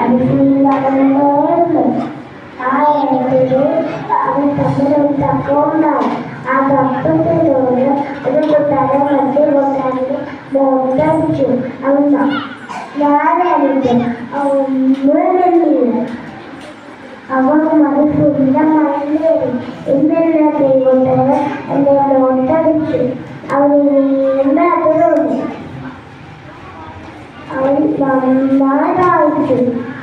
അത് ഫുള്ളായിരുന്നു. ആ ഇടയ്ക്ക് അവൻ തമ്മിലൊരു തക്കമുണ്ടാവും. ആ തക്കത്തിലൂടെ ഒരു കൂട്ടാരൻ മറ്റേ കൂട്ടാരന് മോട്ടടിച്ചു. അവൻ ഞാനടിച്ചു. അവൻ അവൻ മനസ്സിന്റെ മണ്ണിലേറി. ഇന്നെല്ലാം ദൈവത്തിന് എന്നെ മോട്ടടിച്ചു. അവന് നീണ്ട അതിലുണ്ട്. അവൻ നന്നായി വായിച്ചു.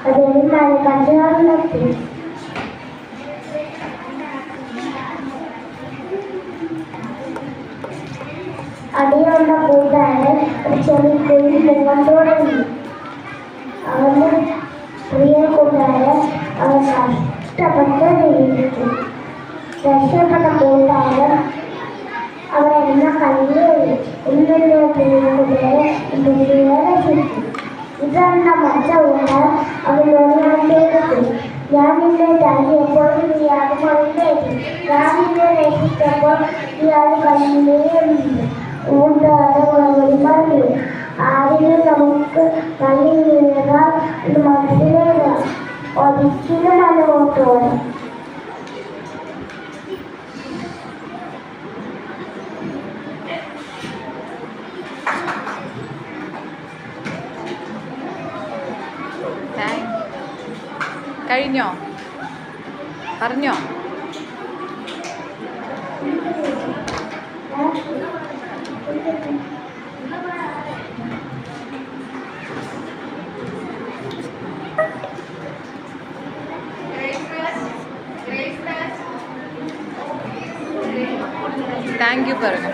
അതെന്നാൽ കണ്ടുകാരനെത്തി. അടിയുള്ള കൂട്ടാരൻ ഒരു ചെറിയ കുഴി മുങ്ങാൻ തുടങ്ങി. അവന്റെ പ്രിയ കൂട്ടാരൻ അവൻ കഷ്ടപ്പെട്ട് ജീവിച്ചു. രക്ഷപ്പെട്ട കൂട്ടാരൻ അവൻ എന്ന കല്ലേറി. ഇന്നലെ പ്രിയകൂട്ടാരൻ രക്ഷിച്ചു. ഇതെന്ന മറ്റ കൂട്ടാരൻ അവനോട് കേട്ടു. ഞാൻ നിന്നെ തല്ലിയപ്പോൾ നീ അത് കൊണ്ടേറ്റി. ഞാൻ നിന്നെ രക്ഷിച്ചപ്പോൾ നീ അത് കല്ലേറിയില്ല. കൂട്ടുകാരൻ മറുപടി പറഞ്ഞു. ആദ്യം നമുക്ക് തള്ളി വീഴുക എന്ന് മനസ്സിലേക. ഒരിക്കലും അനുഭവത്തോടെ കഴിഞ്ഞോ? പറഞ്ഞോ? താങ്ക് യു പറഞ്ഞു.